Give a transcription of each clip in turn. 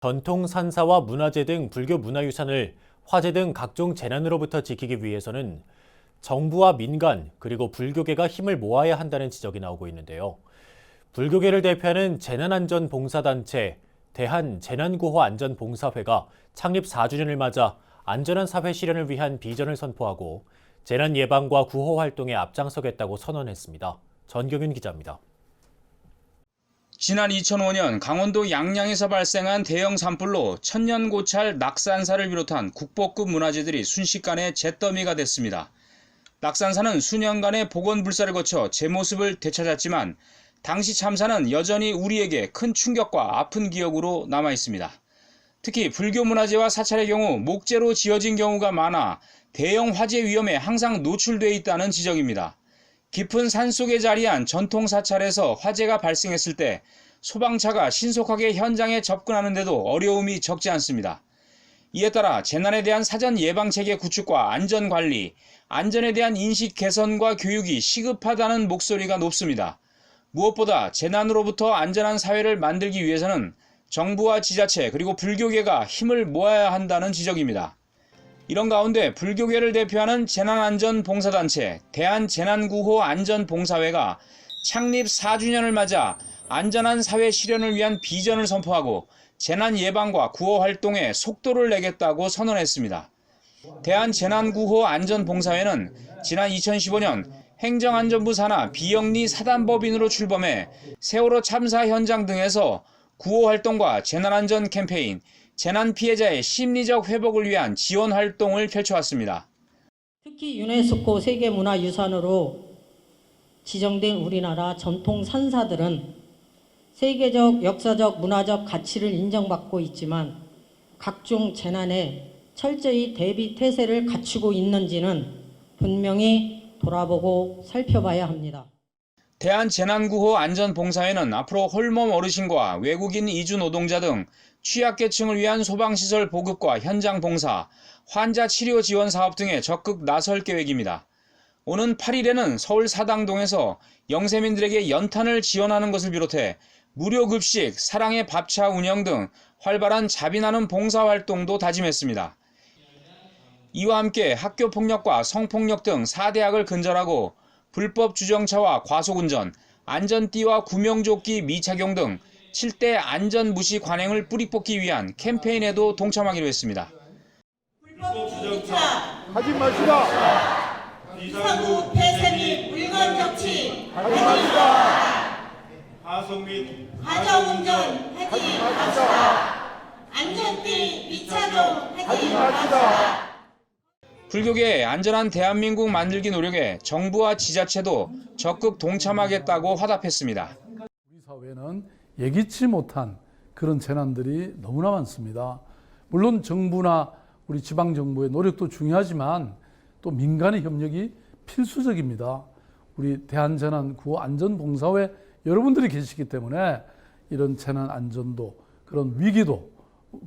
전통 산사와 문화재 등 불교 문화유산을 화재 등 각종 재난으로부터 지키기 위해서는 정부와 민간 그리고 불교계가 힘을 모아야 한다는 지적이 나오고 있는데요. 불교계를 대표하는 재난안전봉사단체 대한재난구호안전봉사회가 창립 4주년을 맞아 안전한 사회 실현을 위한 비전을 선포하고 재난 예방과 구호 활동에 앞장서겠다고 선언했습니다. 전경윤 기자입니다. 지난 2005년 강원도 양양에서 발생한 대형 산불로 천년고찰 낙산사를 비롯한 국보급 문화재들이 순식간에 잿더미가 됐습니다. 낙산사는 수년간의 복원불사를 거쳐 제 모습을 되찾았지만 당시 참사는 여전히 우리에게 큰 충격과 아픈 기억으로 남아있습니다. 특히 불교 문화재와 사찰의 경우 목재로 지어진 경우가 많아 대형 화재 위험에 항상 노출되어 있다는 지적입니다. 깊은 산속에 자리한 전통 사찰에서 화재가 발생했을 때 소방차가 신속하게 현장에 접근하는데도 어려움이 적지 않습니다. 이에 따라 재난에 대한 사전 예방체계 구축과 안전관리, 안전에 대한 인식 개선과 교육이 시급하다는 목소리가 높습니다. 무엇보다 재난으로부터 안전한 사회를 만들기 위해서는 정부와 지자체 그리고 불교계가 힘을 모아야 한다는 지적입니다. 이런 가운데 불교계를 대표하는 재난안전봉사단체 대한재난구호안전봉사회가 창립 4주년을 맞아 안전한 사회 실현을 위한 비전을 선포하고 재난 예방과 구호 활동에 속도를 내겠다고 선언했습니다. 대한재난구호안전봉사회는 지난 2015년 행정안전부 산하 비영리 사단법인으로 출범해 세월호 참사 현장 등에서 구호 활동과 재난안전 캠페인, 재난 피해자의 심리적 회복을 위한 지원 활동을 펼쳐왔습니다. 특히 유네스코 세계문화유산으로 지정된 우리나라 전통 산사들은 세계적 역사적 문화적 가치를 인정받고 있지만 각종 재난에 철저히 대비 태세를 갖추고 있는지는 분명히 돌아보고 살펴봐야 합니다. 대한재난구호안전봉사회는 앞으로 홀몸 어르신과 외국인 이주 노동자 등 취약계층을 위한 소방시설 보급과 현장 봉사, 환자 치료 지원 사업 등에 적극 나설 계획입니다. 오는 8일에는 서울 사당동에서 영세민들에게 연탄을 지원하는 것을 비롯해 무료 급식, 사랑의 밥차 운영 등 활발한 자비나눔 봉사활동도 다짐했습니다. 이와 함께 학교폭력과 성폭력 등 4대악을 근절하고 불법 주정차와 과속운전, 안전띠와 구명조끼 미착용 등 7대 안전무시 관행을 뿌리 뽑기 위한 캠페인에도 동참하기로 했습니다. 불법 주정차 하지 마시다. 비상구 폐쇄 및 물건 격치 하지 마시다. 과속 및 과정운전 하지 마시다. 안전띠 미착용 하지 마시다. 불교계의 안전한 대한민국 만들기 노력에 정부와 지자체도 적극 동참하겠다고 화답했습니다. 우리 사회는 예기치 못한 그런 재난들이 너무나 많습니다. 물론 정부나 우리 지방정부의 노력도 중요하지만 또 민간의 협력이 필수적입니다. 우리 대한재난구호안전봉사회 여러분들이 계시기 때문에 이런 재난 안전도 그런 위기도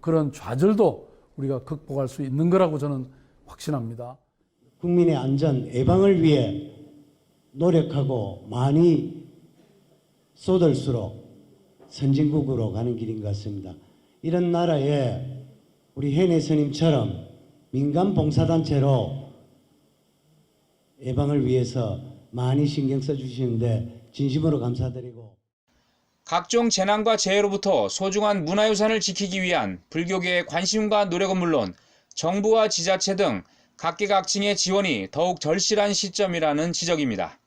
그런 좌절도 우리가 극복할 수 있는 거라고 저는 확신합니다. 국민의 안전 예방을 위해 노력하고 많이 쏟을수록 선진국으로 가는 길인 것 같습니다. 이런 나라에 우리 해내 스님처럼 민간 봉사단체로 예방을 위해서 많이 신경 써주시는데 진심으로 감사드리고 각종 재난과 재해로부터 소중한 문화유산을 지키기 위한 불교계의 관심과 노력은 물론 정부와 지자체 등 각계각층의 지원이 더욱 절실한 시점이라는 지적입니다.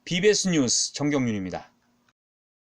BBS 뉴스 정경윤입니다.